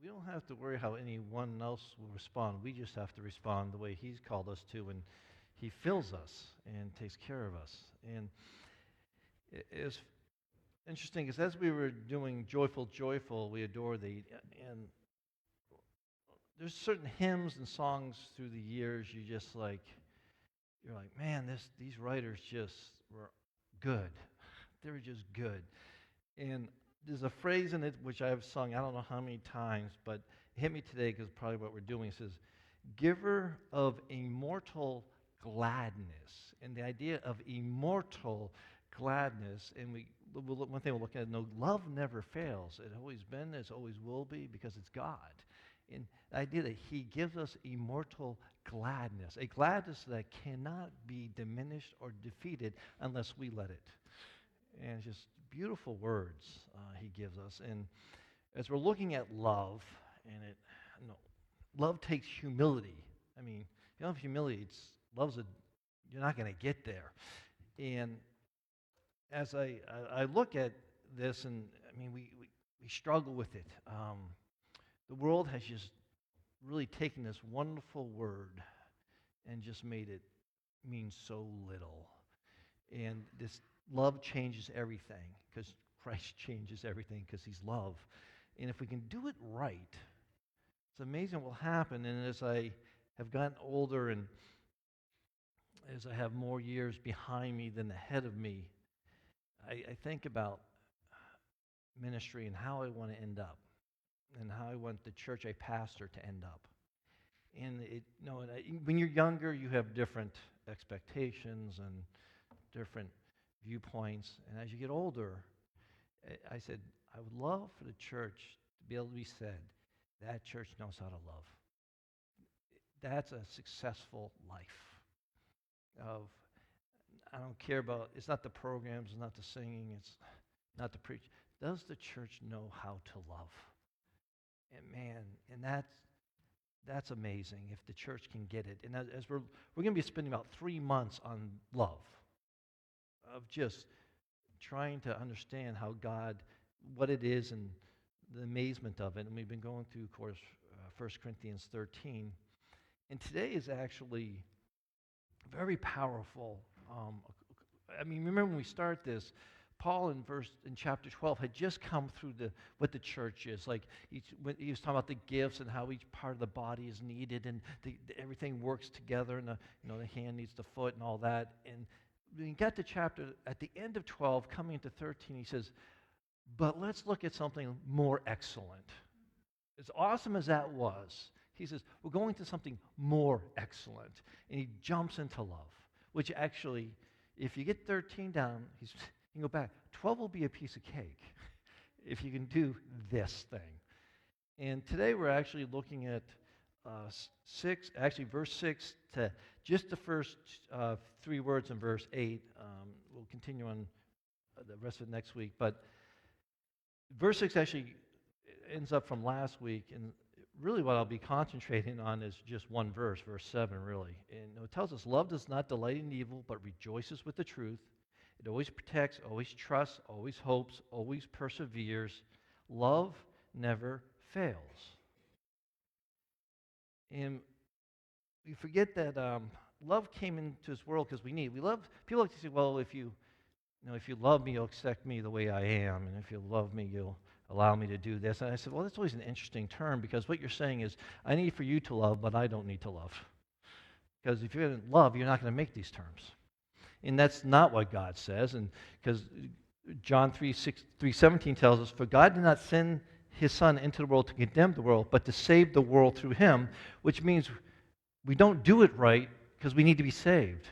we don't have to worry how anyone else will respond. We just have to respond the way He's called us to, and He fills us and takes care of us. And it's interesting because as we were doing Joyful, Joyful, we adore Thee, and there's certain hymns and songs through the years you're like, man, these writers just were good. They were just good. And there's a phrase in it which I have sung I don't know how many times, but it hit me today because probably what we're doing. It says, giver of immortal gladness. And the idea of immortal gladness, and one thing we're looking at, no, love never fails. It's always been, it always will be, because it's God. And the idea that He gives us immortal gladness, a gladness that cannot be diminished or defeated unless we let it. And it's just beautiful words He gives us. And as we're looking at love, and love takes humility. I mean, if you don't have humility, you're not going to get there. And as I look at this, and I mean, we struggle with it. The world has just really taken this wonderful word and just made it mean so little. And this love changes everything because Christ changes everything because He's love. And if we can do it right, it's amazing what will happen. And as I have gotten older and as I have more years behind me than ahead of me, I think about ministry and how I want to end up and how I want the church I pastor to end up. And when you're younger, you have different expectations and different viewpoints. And as you get older, I said, I would love for the church to be able to be said, that church knows how to love. That's a successful life. I don't care about, it's not the programs, it's not the singing, it's not the preach. Does the church know how to love? And man, and that's amazing if the church can get it. And as we're going to be spending about 3 months on love, of just trying to understand how God, what it is and the amazement of it. And we've been going through, of course, 1 Corinthians 13. And today is actually very powerful. I mean, remember when we start this, Paul in chapter 12 had just come through what the church is. Like he was talking about the gifts and how each part of the body is needed, and everything works together, and the hand needs the foot and all that. And when you get to chapter at the end of 12, coming into 13, he says, "But let's look at something more excellent." As awesome as that was, he says, we're going to something more excellent. And he jumps into love, which actually, if you get 13 down, you can go back. 12 will be a piece of cake if you can do this thing. And today we're actually looking at verse 6 to just the first 3 words in verse 8. We'll continue on the rest of it next week. But verse 6 actually ends up from last week, and really what I'll be concentrating on is just one verse, verse 7, really. And it tells us, love does not delight in evil, but rejoices with the truth. It always protects, always trusts, always hopes, always perseveres. Love never fails. And we forget that love came into this world because we love. People like to say, well, if you love me, you'll accept me the way I am, and if you love me, you'll allow me to do this. And I said, well, that's always an interesting term, because what you're saying is, I need for you to love, but I don't need to love. Because if you're going to love, you're not going to make these terms. And that's not what God says. And because John 3:17 tells us, for God did not send His Son into the world to condemn the world, but to save the world through Him, which means we don't do it right because we need to be saved.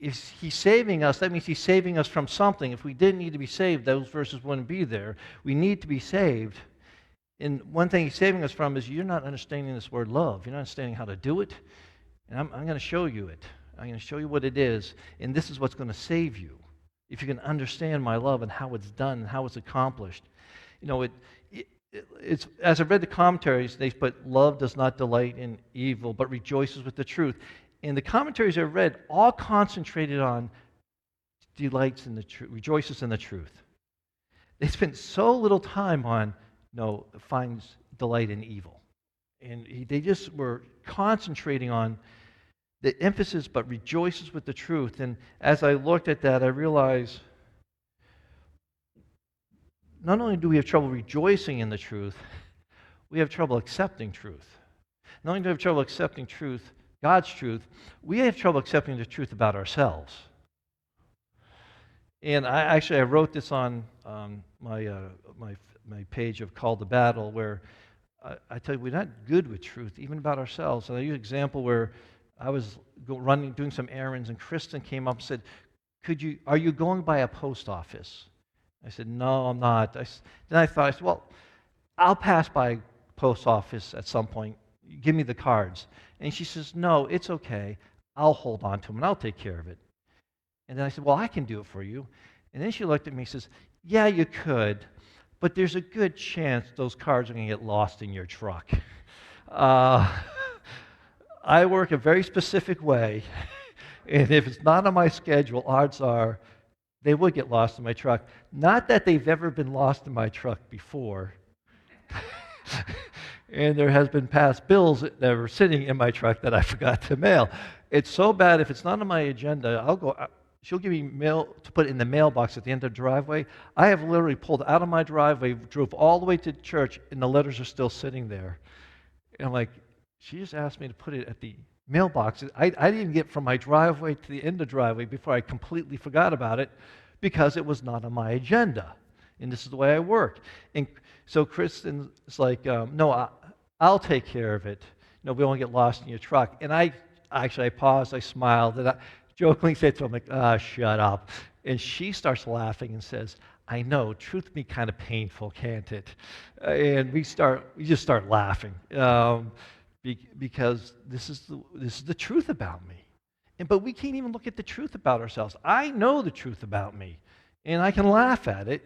If He's saving us, that means He's saving us from something. If we didn't need to be saved, those verses wouldn't be there. We need to be saved. And one thing He's saving us from is you're not understanding this word love. You're not understanding how to do it. And I'm going to show you it. I'm going to show you what it is. And this is what's going to save you. If you can understand my love and how it's done and how it's accomplished. It's as I've read the commentaries, they put love does not delight in evil, but rejoices with the truth. And the commentaries I've read all concentrated on delights in the truth, rejoices in the truth. They spent so little time on, finds delight in evil. And they just were concentrating on the emphasis, but rejoices with the truth. And as I looked at that, I realized not only do we have trouble rejoicing in the truth, we have trouble accepting truth. Not only do we have trouble accepting truth, God's truth, we have trouble accepting the truth about ourselves. And I wrote this on my page of Call to Battle, where I tell you, we're not good with truth, even about ourselves. And I use an example where I was doing some errands, and Kristen came up and said, are you going by a post office? I said, no, I'm not. Then I thought, well, I'll pass by post office at some point. Give me the cards. And she says, no, it's okay. I'll hold on to them, and I'll take care of it. And then I said, well, I can do it for you. And then she looked at me and says, yeah, you could, but there's a good chance those cards are going to get lost in your truck. I work a very specific way, and if it's not on my schedule, odds are they would get lost in my truck. Not that they've ever been lost in my truck before. And there has been past bills that were sitting in my truck that I forgot to mail. It's so bad, if it's not on my agenda, she'll give me mail to put in the mailbox at the end of the driveway. I have literally pulled out of my driveway, drove all the way to church, and the letters are still sitting there. And I'm like, she just asked me to put it at the mailbox. I didn't even get from my driveway to the end of the driveway before I completely forgot about it because it was not on my agenda. And this is the way I work. And so Kristen's like, no, I'll take care of it. No, we won't get lost in your truck. And I paused, I smiled, and I jokingly said to him, like, shut up. And she starts laughing and says, I know, truth can be kind of painful, can't it? And we just start laughing. Because this is the truth about me. But we can't even look at the truth about ourselves. I know the truth about me, and I can laugh at it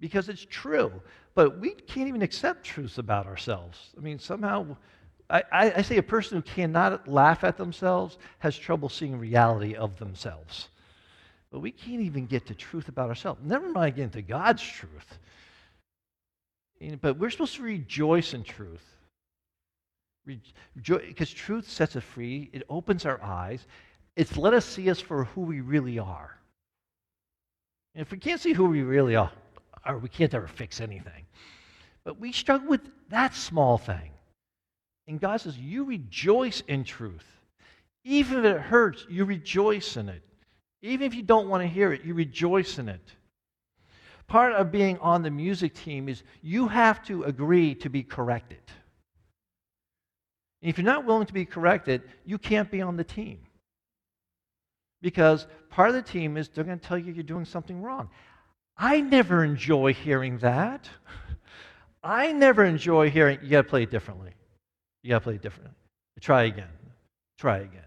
because it's true. But we can't even accept truths about ourselves. I mean, somehow, I say a person who cannot laugh at themselves has trouble seeing reality of themselves. But we can't even get to truth about ourselves. Never mind getting to God's truth. But we're supposed to rejoice in truth. Because truth sets us free. It opens our eyes. It's let us see us for who we really are. And if we can't see who we really are, we can't ever fix anything. But we struggle with that small thing. And God says, you rejoice in truth. Even if it hurts, you rejoice in it. Even if you don't want to hear it, you rejoice in it. Part of being on the music team is you have to agree to be corrected. And if you're not willing to be corrected, you can't be on the team. Because part of the team is they're going to tell you you're doing something wrong. I never enjoy hearing that. I never enjoy hearing, you got to play it differently. You got to play it differently. Try again. Try again.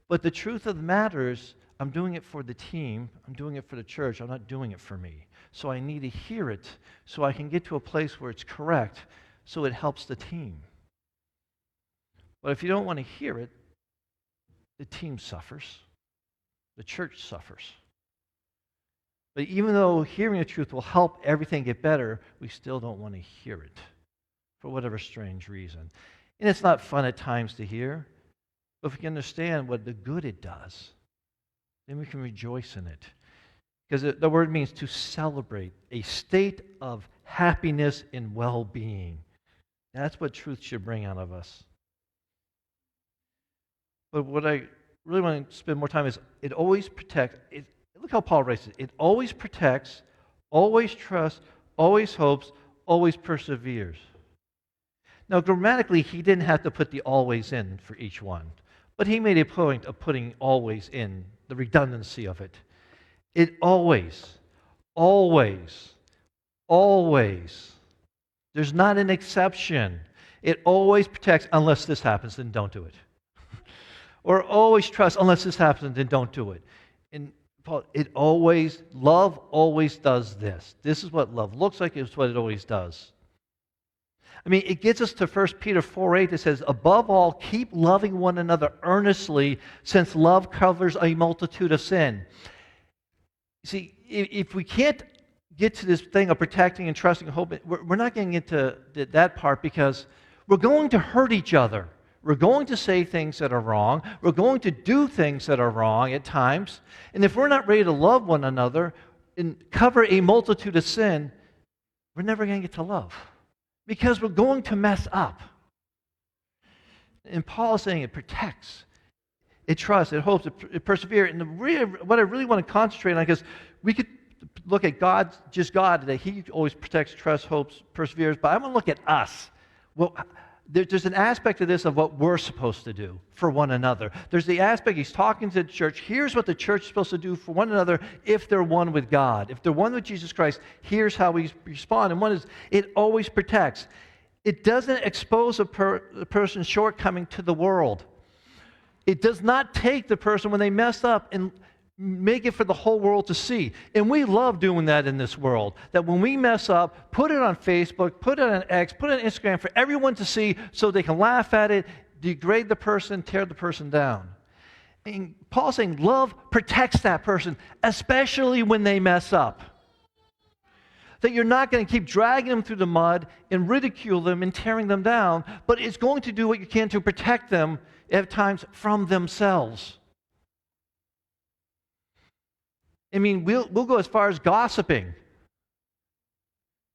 But the truth of the matter is, I'm doing it for the team. I'm doing it for the church. I'm not doing it for me. So I need to hear it so I can get to a place where it's correct so it helps the team. But if you don't want to hear it, the team suffers. The church suffers. But even though hearing the truth will help everything get better, we still don't want to hear it for whatever strange reason. And it's not fun at times to hear, but if we can understand what the good it does, then we can rejoice in it. Because the word means to celebrate, a state of happiness and well-being. That's what truth should bring out of us. But what I really want to spend more time is it always protects. Look how Paul writes it. It always protects, always trusts, always hopes, always perseveres. Now, grammatically, he didn't have to put the always in for each one. But he made a point of putting always in, the redundancy of it. It always, always, always. There's not an exception. It always protects unless this happens, then don't do it. Or always trust unless this happens, then don't do it. And Paul, love always does this. This is what love looks like. It's what it always does. I mean, it gets us to 1 Peter 4:8 that says, above all, keep loving one another earnestly, since love covers a multitude of sin. See, if we can't get to this thing of protecting and trusting and hoping, we're not getting into that part because we're going to hurt each other. We're going to say things that are wrong. We're going to do things that are wrong at times. And if we're not ready to love one another and cover a multitude of sin, we're never going to get to love because we're going to mess up. And Paul is saying it protects, it trusts, it hopes, it perseveres. And what I really want to concentrate on, because we could look at God, just God, that He always protects, trusts, hopes, perseveres. But I want to look at us. Well, there's an aspect of this of what we're supposed to do for one another. There's the aspect, he's talking to the church. Here's what the church is supposed to do for one another if they're one with God. If they're one with Jesus Christ, here's how we respond. And one is, it always protects. It doesn't expose a person's shortcoming to the world. It does not take the person when they mess up and make it for the whole world to see. And we love doing that in this world. That when we mess up, put it on Facebook, put it on X, put it on Instagram for everyone to see so they can laugh at it, degrade the person, tear the person down. And Paul's saying love protects that person, especially when they mess up. That you're not going to keep dragging them through the mud and ridicule them and tearing them down, but it's going to do what you can to protect them at times from themselves. I mean, we'll go as far as gossiping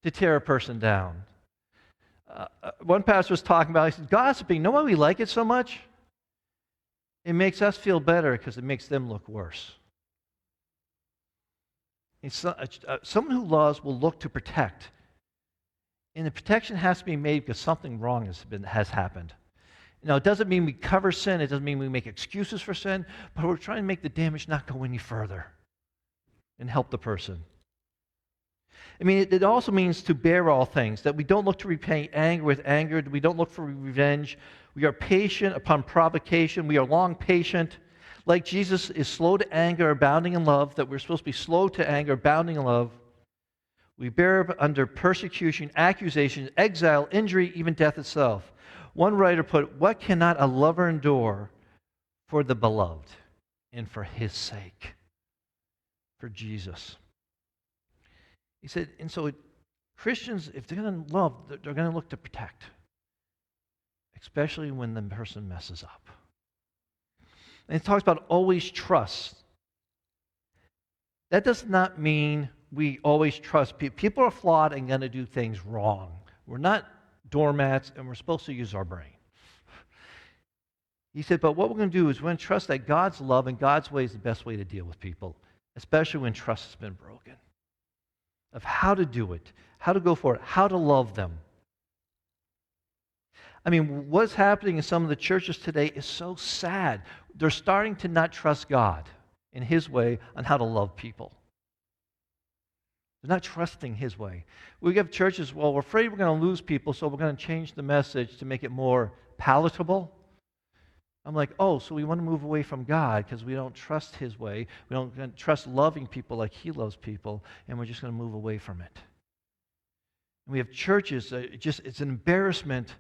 to tear a person down. One pastor was talking about, he said, gossiping, you know why we like it so much? It makes us feel better because it makes them look worse. Someone who loves will look to protect. And the protection has to be made because something wrong has happened. Now, it doesn't mean we cover sin. It doesn't mean we make excuses for sin. But we're trying to make the damage not go any further and help the person. I mean, it also means to bear all things, that we don't look to repay anger with anger. We don't look for revenge. We are patient upon provocation. We are long patient. Like Jesus is slow to anger, abounding in love, that we're supposed to be slow to anger, abounding in love. We bear up under persecution, accusation, exile, injury, even death itself. One writer put, what cannot a lover endure for the beloved and for his sake? For Jesus. He said, and so Christians, if they're going to love, they're going to look to protect, especially when the person messes up. And it talks about always trust. That does not mean we always trust people. People are flawed and going to do things wrong. We're not doormats, and we're supposed to use our brain. He said, but what we're going to do is we're going to trust that God's love and God's way is the best way to deal with people, especially when trust has been broken, of how to do it, how to go for it, how to love them. I mean, what's happening in some of the churches today is so sad. They're starting to not trust God in His way on how to love people. They're not trusting His way. We have churches, well, we're afraid we're going to lose people, so we're going to change the message to make it more palatable. I'm like, oh, so we want to move away from God because we don't trust His way. We don't trust loving people like He loves people, and we're just going to move away from it. And we have churches, it's an embarrassment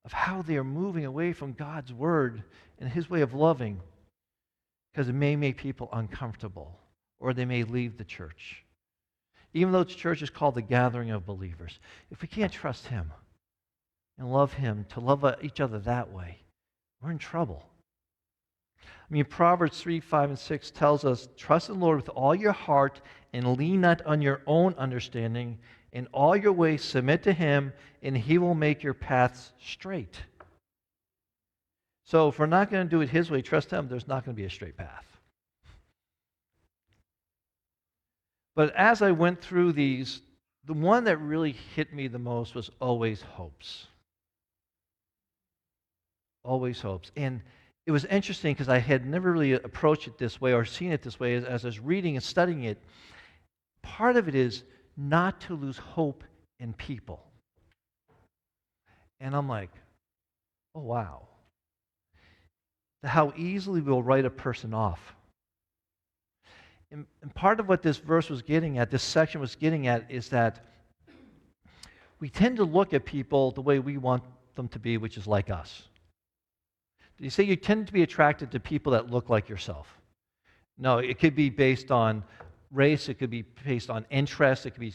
of how they are moving away from God's word and His way of loving because it may make people uncomfortable or they may leave the church. Even though the church is called the gathering of believers, if we can't trust Him and love Him, to love each other that way, we're in trouble. I mean, Proverbs 3, 5, and 6 tells us, trust in the Lord with all your heart and lean not on your own understanding. In all your ways submit to Him, and He will make your paths straight. So if we're not going to do it His way, trust Him, there's not going to be a straight path. But as I went through these, the one that really hit me the most was always hopes. Always hopes. And it was interesting because I had never really approached it this way or seen it this way as I was reading and studying it. Part of it is not to lose hope in people. And I'm like, oh, wow. How easily we'll write a person off. And part of what this verse was getting at, this section was getting at, is that we tend to look at people the way we want them to be, which is like us. You say you tend to be attracted to people that look like yourself. No, it could be based on race, it could be based on interest, it could be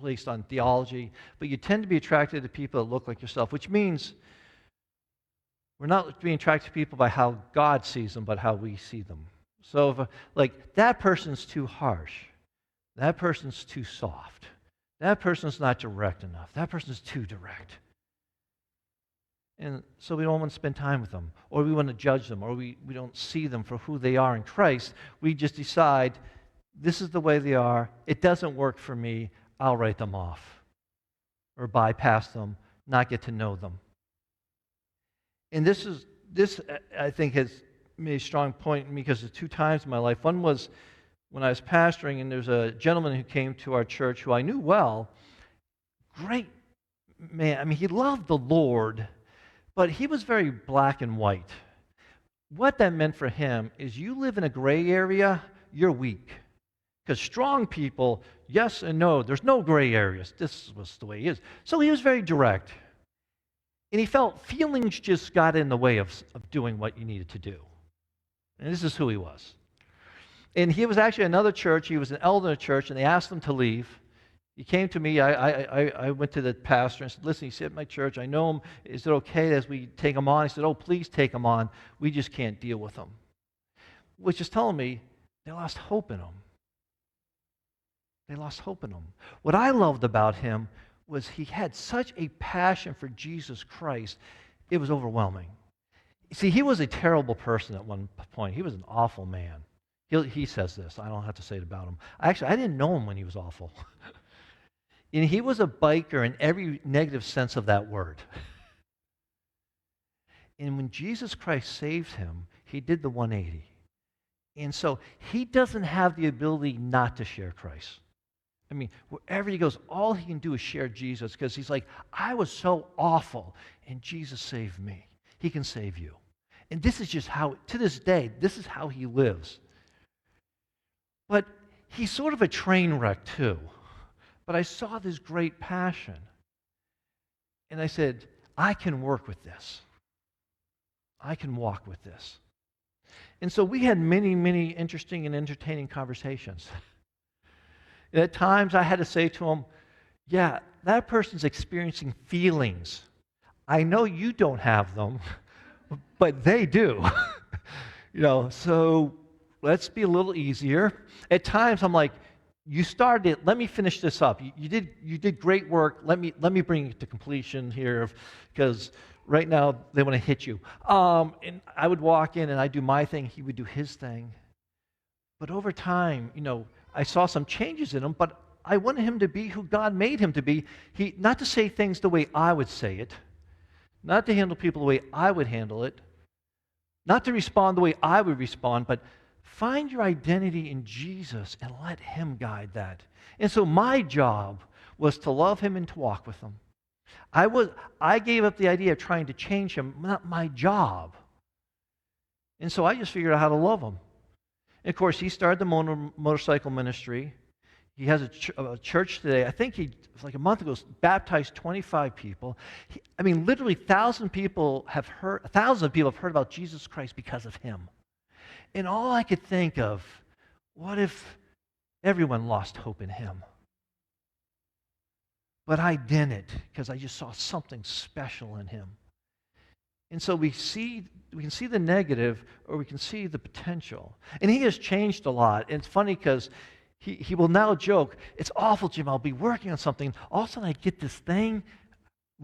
based on theology, but you tend to be attracted to people that look like yourself, which means we're not being attracted to people by how God sees them, but how we see them. So, if like, that person's too harsh, that person's too soft, that person's not direct enough, that person's too direct. And so we don't want to spend time with them, or we want to judge them, or we don't see them for who they are in Christ. We just decide, this is the way they are, it doesn't work for me, I'll write them off, or bypass them, not get to know them. And this I think has made a strong point in me because of 2 times in my life. One was when I was pastoring, and there's a gentleman who came to our church who I knew well, great man. I mean, he loved the Lord, but he was very black and white. What that meant for him is you live in a gray area, you're weak. Because strong people, yes and no, there's no gray areas. This was the way he is. So he was very direct. And he felt feelings just got in the way of doing what you needed to do. And this is who he was. And he was actually another church. He was an elder in a church, and they asked him to leave. He came to me. I went to the pastor and said, listen, he's at my church. I know him. Is it okay as we take him on? He said, oh, please take him on. We just can't deal with him. Which is telling me they lost hope in him. They lost hope in him. What I loved about him was he had such a passion for Jesus Christ, it was overwhelming. See, he was a terrible person at one point. He was an awful man. He says this. I don't have to say it about him. Actually, I didn't know him when he was awful. And he was a biker in every negative sense of that word. And when Jesus Christ saved him, he did the 180. And so he doesn't have the ability not to share Christ. I mean, wherever he goes, all he can do is share Jesus because he's like, I was so awful, and Jesus saved me. He can save you. And this is just how, to this day, this is how he lives. But he's sort of a train wreck too. But I saw this great passion. And I said, I can work with this. I can walk with this. And so we had many, many interesting and entertaining conversations. And at times I had to say to him, yeah, that person's experiencing feelings. I know you don't have them, but they do. So let's be a little easier. At times I'm like, you started it, let me finish this up. You did great work. Let me bring it to completion here, because right now they want to hit you. And I would walk in and I'd do my thing, he would do his thing. But over time, I saw some changes in him, but I wanted him to be who God made him to be. Not to say things the way I would say it, not to handle people the way I would handle it, not to respond the way I would respond, but find your identity in Jesus and let him guide that. And so my job was to love him and to walk with him. I gave up the idea of trying to change him, not my job. And so I just figured out how to love him. And of course, he started the motorcycle ministry. He has a church today. I think like a month ago, baptized 25 people. Literally thousands of people have heard about Jesus Christ because of him. And all I could think of, what if everyone lost hope in him? But I didn't, because I just saw something special in him. And so we can see the negative, or we can see the potential. And he has changed a lot. And it's funny because he will now joke, it's awful, Jim, I'll be working on something. All of a sudden I get this thing,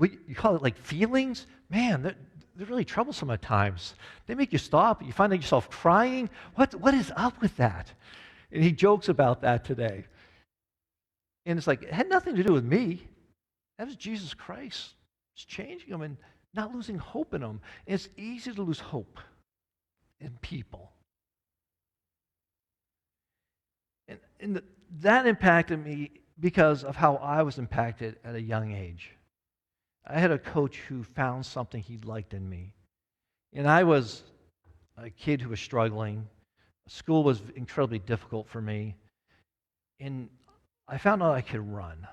you call it like feelings? Man, they're really troublesome at times. They make you stop. You find yourself crying. What is up with that? And he jokes about that today. And it's like, it had nothing to do with me. That was Jesus Christ. It's changing him and not losing hope in them. And it's easy to lose hope in people. And that impacted me because of how I was impacted at a young age. I had a coach who found something he liked in me. And I was a kid who was struggling. School was incredibly difficult for me. And I found out I could run.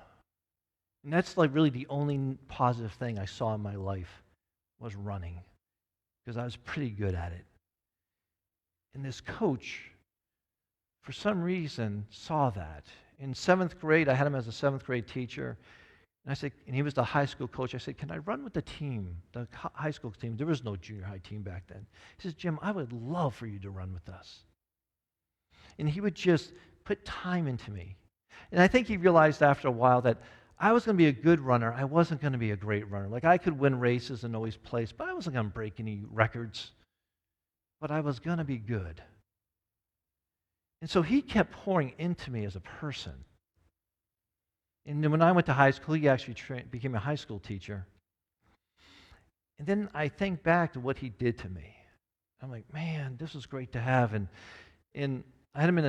And that's like really the only positive thing I saw in my life was running, because I was pretty good at it. And this coach for some reason, saw that. In 7th grade, I had him as a 7th grade teacher. And I said, and he was the high school coach. I said, can I run with the team, the high school team? There was no junior high team back then. He says, Jim, I would love for you to run with us. And he would just put time into me. And I think he realized after a while that I was going to be a good runner. I wasn't going to be a great runner. Like, I could win races and always place, but I wasn't going to break any records. But I was going to be good. And so he kept pouring into me as a person. And then when I went to high school, he actually became a high school teacher. And then I think back to what he did to me. I'm like, man, this was great to have. And I had him in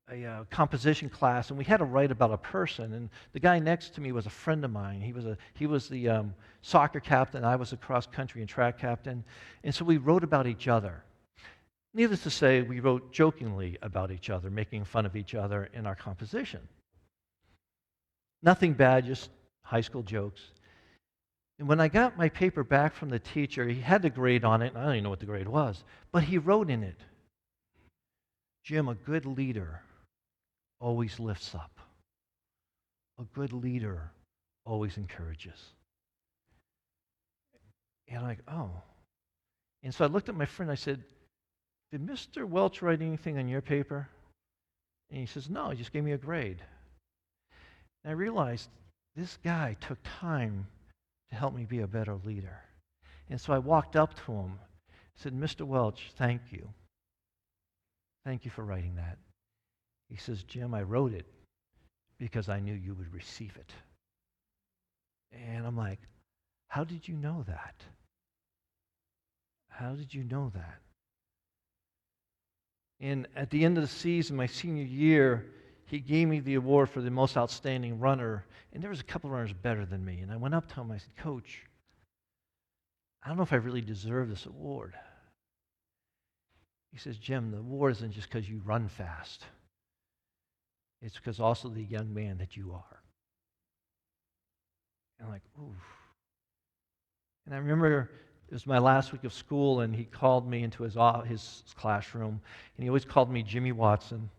a composition class, and we had to write about a person. And the guy next to me was a friend of mine. He was the soccer captain. I was the cross country and track captain. And so we wrote about each other. Needless to say, we wrote jokingly about each other, making fun of each other in our composition. Nothing bad, just high school jokes. And when I got my paper back from the teacher, he had the grade on it, and I don't even know what the grade was, but he wrote in it, Jim, a good leader always lifts up. A good leader always encourages. And I'm like, oh. And so I looked at my friend, I said, did Mr. Welch write anything on your paper? And he says, no, he just gave me a grade. And I realized this guy took time to help me be a better leader. And so I walked up to him, said, Mr. Welch, thank you. Thank you for writing that. He says, Jim, I wrote it because I knew you would receive it. And I'm like, how did you know that? How did you know that? And at the end of the season, my senior year, he gave me the award for the most outstanding runner, and there was a couple runners better than me. And I went up to him, I said, Coach, I don't know if I really deserve this award. He says, Jim, the award isn't just because you run fast. It's because also the young man that you are. And I'm like, ooh. And I remember it was my last week of school, and he called me into his classroom, and he always called me Jimmy Watson.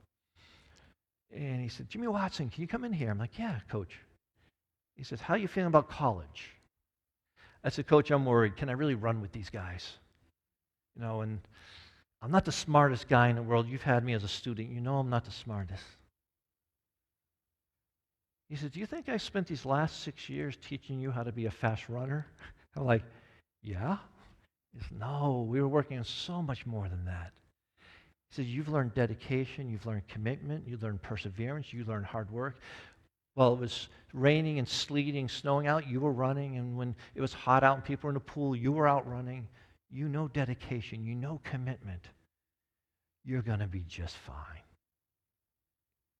And he said, Jimmy Watson, can you come in here? I'm like, yeah, Coach. He says, how are you feeling about college? I said, Coach, I'm worried. Can I really run with these guys? You know, and I'm not the smartest guy in the world. You've had me as a student. You know I'm not the smartest. He said, do you think I spent these last 6 years teaching you how to be a fast runner? I'm like, yeah. He said, no, we were working on so much more than that. He said, you've learned dedication, you've learned commitment, you've learned perseverance, you learned hard work. Well, it was raining and sleeting, snowing out, you were running, and when it was hot out and people were in the pool, you were out running. You know dedication, you know commitment. You're going to be just fine.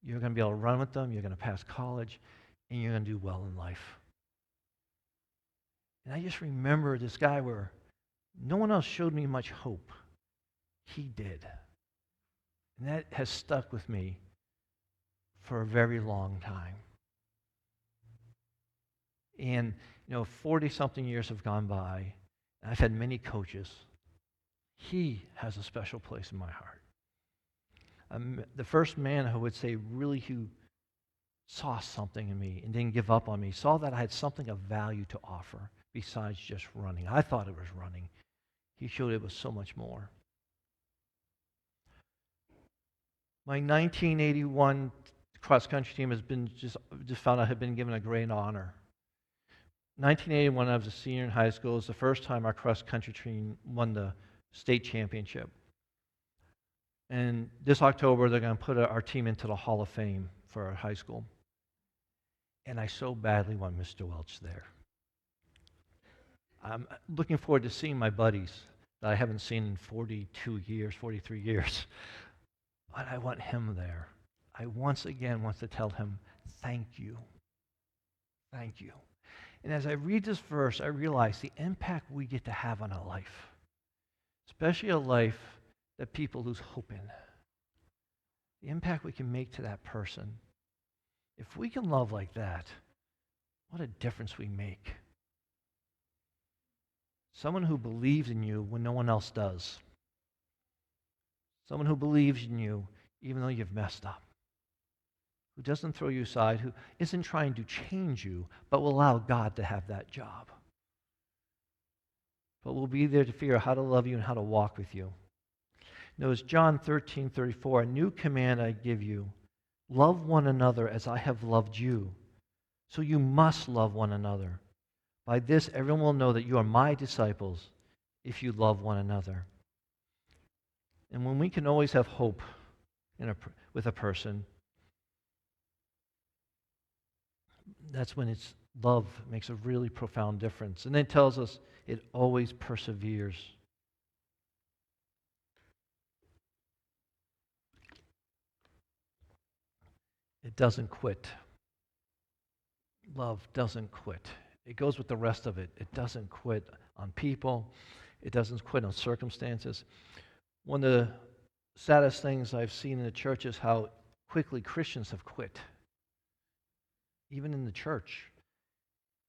You're going to be able to run with them, you're going to pass college, and you're going to do well in life. And I just remember this guy where no one else showed me much hope. He did. And that has stuck with me for a very long time. And, 40-something years have gone by, and I've had many coaches. He has a special place in my heart. The first man who would say really who saw something in me and didn't give up on me, saw that I had something of value to offer besides just running. I thought it was running. He showed it was so much more. My 1981 cross-country team has been just found out had been given a great honor. 1981, I was a senior in high school. It was the first time our cross-country team won the state championship. And this October, they're going to put our team into the Hall of Fame for our high school. And I so badly want Mr. Welch there. I'm looking forward to seeing my buddies that I haven't seen in 42 years, 43 years. But I want him there. I once again want to tell him, thank you. Thank you. And as I read this verse, I realize the impact we get to have on a life, especially a life that people lose hope in. The impact we can make to that person. If we can love like that, what a difference we make. Someone who believes in you when no one else does. Someone who believes in you even though you've messed up, who doesn't throw you aside, who isn't trying to change you, but will allow God to have that job. But will be there to figure out how to love you and how to walk with you. Notice John 13:34, a new command I give you, love one another as I have loved you. So you must love one another. By this, everyone will know that you are my disciples if you love one another. And when we can always have hope with a person, that's when it's love makes a really profound difference. And then it tells us it always perseveres. It doesn't quit. Love doesn't quit. It goes with the rest of it. It doesn't quit on people. It doesn't quit on circumstances. One of the saddest things I've seen in the church is how quickly Christians have quit. Even in the church.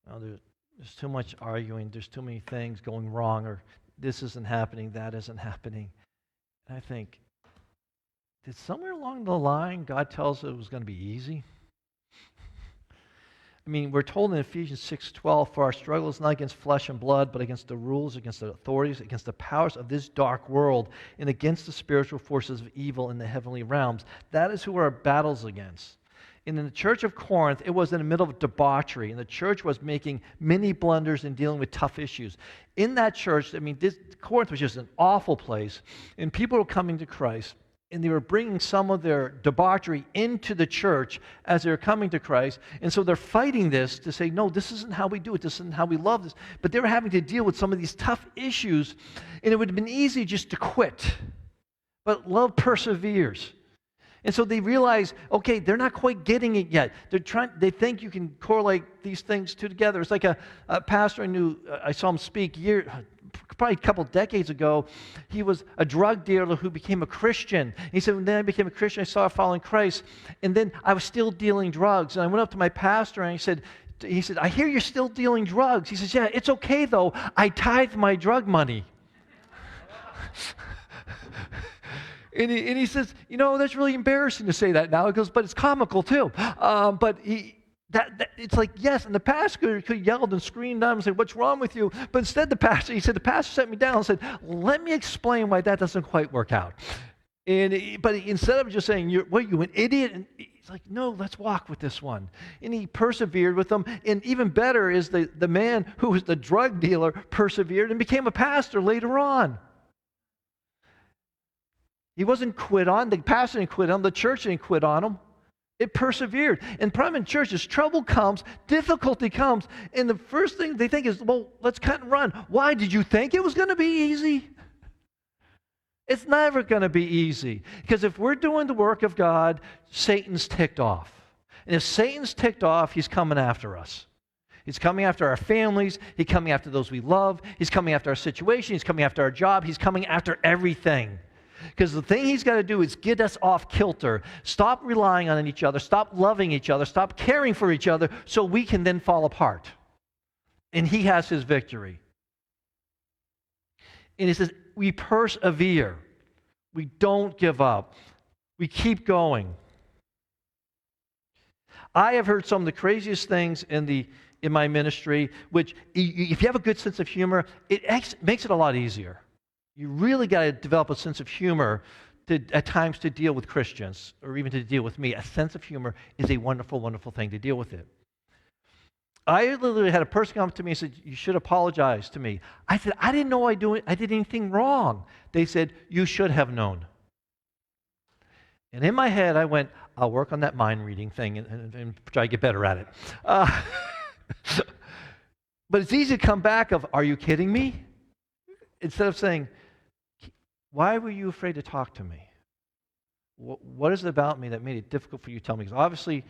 There's too much arguing. There's too many things going wrong, or this isn't happening, that isn't happening. And I think, did somewhere along the line God tell us it was going to be easy? I mean, we're told in Ephesians 6:12, for our struggle is not against flesh and blood, but against the rulers, against the authorities, against the powers of this dark world, and against the spiritual forces of evil in the heavenly realms. That is who our battle's against. And in the church of Corinth, it was in the middle of debauchery, and the church was making many blunders and dealing with tough issues. In that church, Corinth was just an awful place, and people were coming to Christ, and they were bringing some of their debauchery into the church as they were coming to Christ. And so they're fighting this to say, no, this isn't how we do it. This isn't how we love this. But they were having to deal with some of these tough issues, and it would have been easy just to quit. But love perseveres. And so they realize, okay, they're not quite getting it yet. They think you can correlate these things together. It's like a pastor I knew, I saw him speak probably a couple decades ago. He was a drug dealer who became a Christian. He said, when then I became a Christian, I started following Christ, and then I was still dealing drugs. And I went up to my pastor and he said, I hear you're still dealing drugs. He says, yeah, it's okay though. I tithe my drug money. And he says, that's really embarrassing to say that now. He goes, but it's comical too. It's like, yes, and the pastor could have yelled and screamed at him and said, what's wrong with you? But instead the pastor sat me down and said, let me explain why that doesn't quite work out. But instead of just saying, you an idiot? And he's like, no, let's walk with this one. And he persevered with them. And even better is the man who was the drug dealer persevered and became a pastor later on. He wasn't quit on. The pastor didn't quit on. The church didn't quit on him. It persevered. And problem in churches, trouble comes, difficulty comes, and the first thing they think is, well, let's cut and run. Why? Did you think it was going to be easy? It's never going to be easy. Because if we're doing the work of God, Satan's ticked off. And if Satan's ticked off, he's coming after us. He's coming after our families. He's coming after those we love. He's coming after our situation. He's coming after our job. He's coming after everything. Because the thing he's got to do is get us off kilter. Stop relying on each other. Stop loving each other. Stop caring for each other so we can then fall apart. And he has his victory. And he says, we persevere. We don't give up. We keep going. I have heard some of the craziest things in my ministry, which if you have a good sense of humor, it makes it a lot easier. You really got to develop a sense of humor at times to deal with Christians, or even to deal with me. A sense of humor is a wonderful, wonderful thing to deal with it. I literally had a person come up to me and said, you should apologize to me. I said, I didn't know I did anything wrong. They said, you should have known. And in my head, I went, I'll work on that mind reading thing and try to get better at it. But it's easy to come back of, are you kidding me? Instead of saying, why were you afraid to talk to me? What is it about me that made it difficult for you to tell me? Because obviously,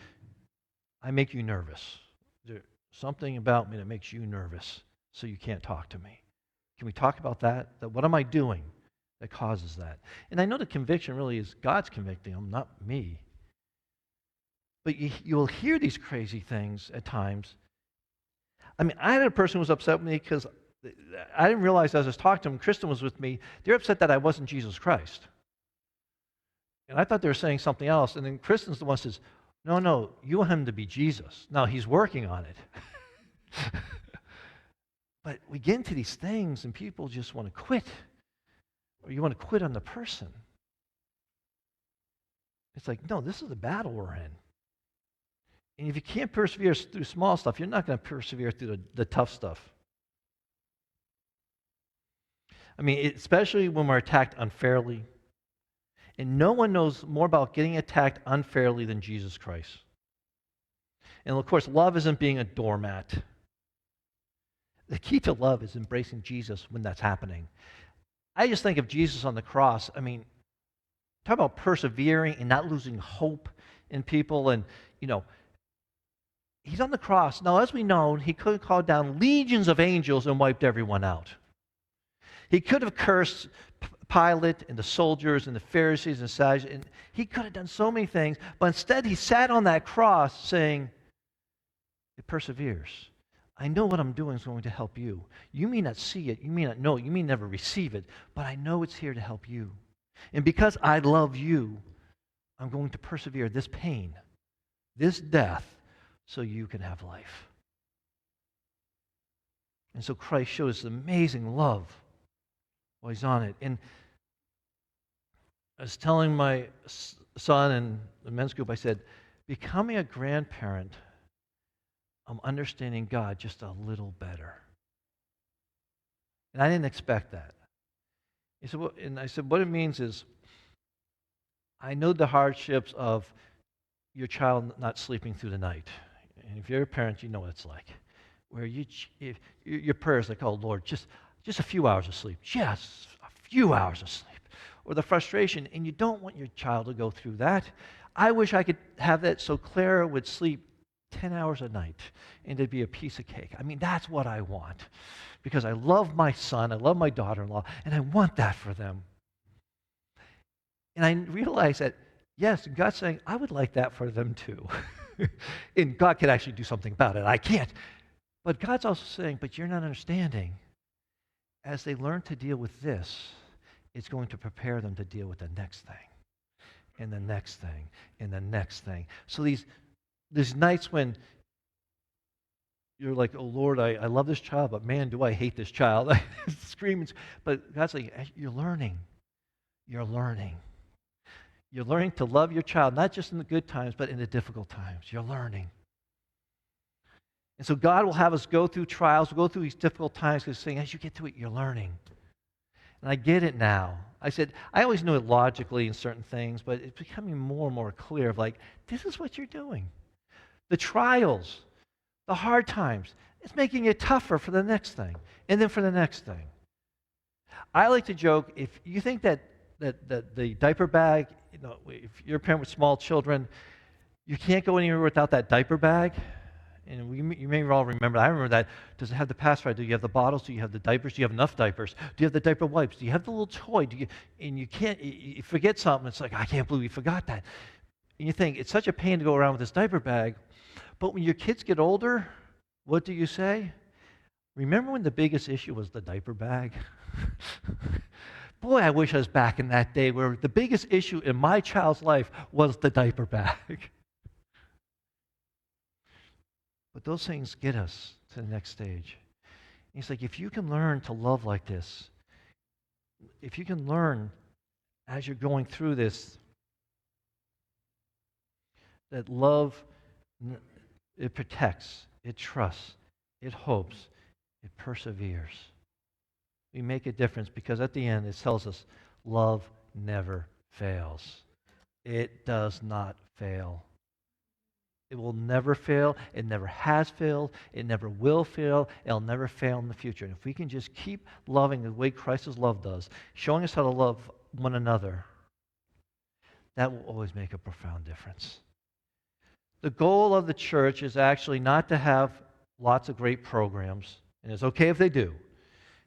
I make you nervous. There's something about me that makes you nervous, so you can't talk to me. Can we talk about that? What am I doing that causes that? And I know the conviction really is God's convicting them, not me. But you'll hear these crazy things at times. I mean, I had a person who was upset with me because I didn't realize as I was talking to him, Kristen was with me, they're upset that I wasn't Jesus Christ. And I thought they were saying something else. And then Kristen's the one who says, no, no, you want him to be Jesus. Now, he's working on it. But we get into these things and people just want to quit. Or you want to quit on the person. It's like, no, this is the battle we're in. And if you can't persevere through small stuff, you're not going to persevere through the tough stuff. I mean, especially when we're attacked unfairly. And no one knows more about getting attacked unfairly than Jesus Christ. And of course, love isn't being a doormat. The key to love is embracing Jesus when that's happening. I just think of Jesus on the cross. I mean, talk about persevering and not losing hope in people. And, he's on the cross. Now, as we know, he could have called down legions of angels and wiped everyone out. He could have cursed Pilate and the soldiers and the Pharisees and Sadducees, and he could have done so many things, but instead he sat on that cross saying, it perseveres. I know what I'm doing is going to help you. You may not see it, you may not know it, you may never receive it, but I know it's here to help you. And because I love you, I'm going to persevere this pain, this death, so you can have life. And so Christ shows amazing love while he's on it. And I was telling my son in the men's group, I said, becoming a grandparent, I'm understanding God just a little better. And I didn't expect that. He said, and I said, what it means is, I know the hardships of your child not sleeping through the night. And if you're a parent, you know what it's like. Where your prayers like, oh, Lord, just a few hours of sleep. Just a few hours of sleep. Or the frustration, and you don't want your child to go through that. I wish I could have that so Clara would sleep 10 hours a night and it'd be a piece of cake. I mean, that's what I want. Because I love my son, I love my daughter-in-law, and I want that for them. And I realized that, yes, God's saying, I would like that for them too. And God can actually do something about it. I can't. But God's also saying, but you're not understanding. As they learn to deal with this, it's going to prepare them to deal with the next thing, and the next thing, and the next thing. So these nights when you're like, oh, Lord, I love this child, but man, do I hate this child. Screaming. But God's like, you're learning. You're learning. You're learning to love your child, not just in the good times, but in the difficult times. You're learning. And so God will have us go through trials, go through these difficult times, because He's saying, as you get through it, you're learning. And I get it now. I said, I always knew it logically in certain things, but it's becoming more and more clear of like, this is what you're doing. The trials, the hard times, it's making it tougher for the next thing, and then for the next thing. I like to joke, if you think that the diaper bag, if you're a parent with small children, you can't go anywhere without that diaper bag. And you may all remember, I remember that. Does it have the pacifier? Do you have the bottles? Do you have the diapers? Do you have enough diapers? Do you have the diaper wipes? Do you have the little toy? And you forget something. It's like, I can't believe you forgot that. And you think, it's such a pain to go around with this diaper bag. But when your kids get older, what do you say? Remember when the biggest issue was the diaper bag? Boy, I wish I was back in that day where the biggest issue in my child's life was the diaper bag. But those things get us to the next stage. And he's like, if you can learn to love like this, if you can learn as you're going through this, that love, it protects, it trusts, it hopes, it perseveres. We make a difference because at the end it tells us love never fails. It does not fail. It will never fail. It never has failed. It never will fail. It'll never fail in the future. And if we can just keep loving the way Christ's love does, showing us how to love one another, that will always make a profound difference. The goal of the church is actually not to have lots of great programs, and it's okay if they do.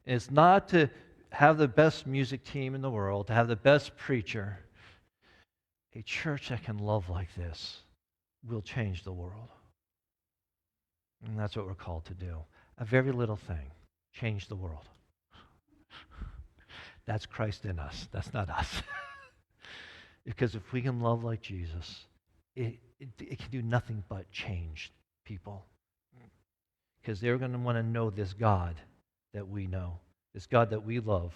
And it's not to have the best music team in the world, to have the best preacher. A church that can love like this will change the world. And that's what we're called to do. A very little thing, change the world. That's Christ in us. That's not us. Because if we can love like Jesus, it can do nothing but change people. Because they're going to want to know this God that we know, this God that we love,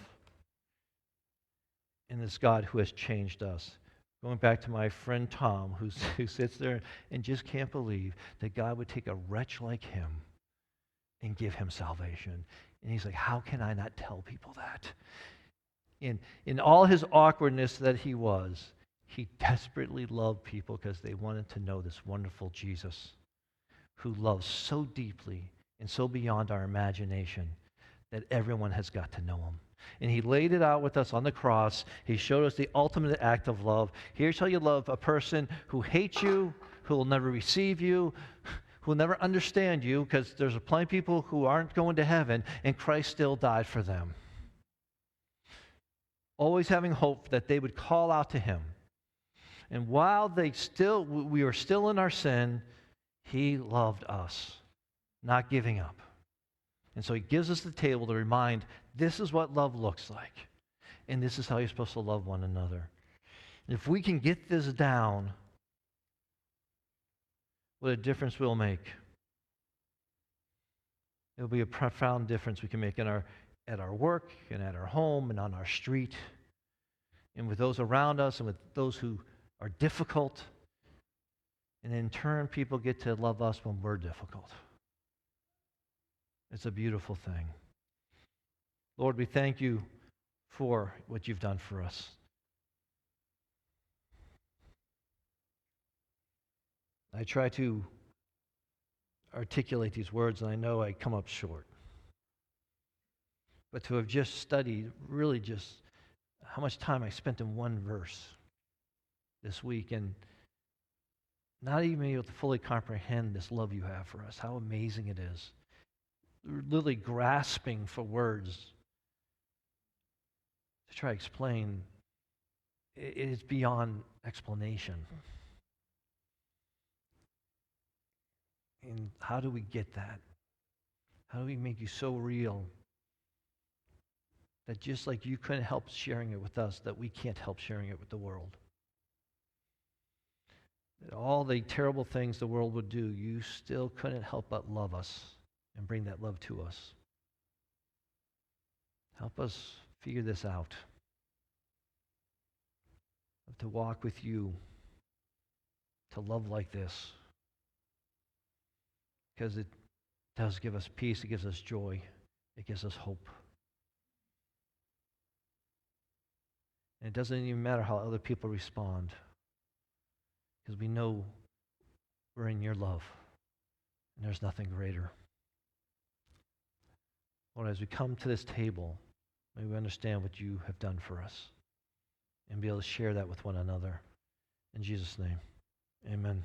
and this God who has changed us. Going back to my friend Tom, who sits there and just can't believe that God would take a wretch like him and give him salvation. And he's like, how can I not tell people that? In all his awkwardness that he was, he desperately loved people because they wanted to know this wonderful Jesus who loves so deeply and so beyond our imagination that everyone has got to know him. And he laid it out with us on the cross. He showed us the ultimate act of love. Here's how you love a person who hates you, who will never receive you, who will never understand you, because there's plenty of people who aren't going to heaven, and Christ still died for them. Always having hope that they would call out to him. And while we were still in our sin, he loved us, not giving up. And so he gives us the table to remind, this is what love looks like. And this is how you're supposed to love one another. And if we can get this down, what a difference we'll make. It'll be a profound difference we can make at our work and at our home and on our street and with those around us and with those who are difficult. And in turn, people get to love us when we're difficult. It's a beautiful thing. Lord, we thank you for what you've done for us. I try to articulate these words, and I know I come up short. But to have just studied really just how much time I spent in one verse this week and not even able to fully comprehend this love you have for us, how amazing it is. Literally grasping for words to try to explain, it is beyond explanation. And how do we get that? How do we make you so real that just like you couldn't help sharing it with us, that we can't help sharing it with the world? That all the terrible things the world would do, you still couldn't help but love us and bring that love to us. Help us figure this out. To walk with you, to love like this. Because it does give us peace, it gives us joy, it gives us hope. And it doesn't even matter how other people respond, because we know we're in your love, and there's nothing greater. Lord, as we come to this table, may we understand what you have done for us and be able to share that with one another. In Jesus' name, amen.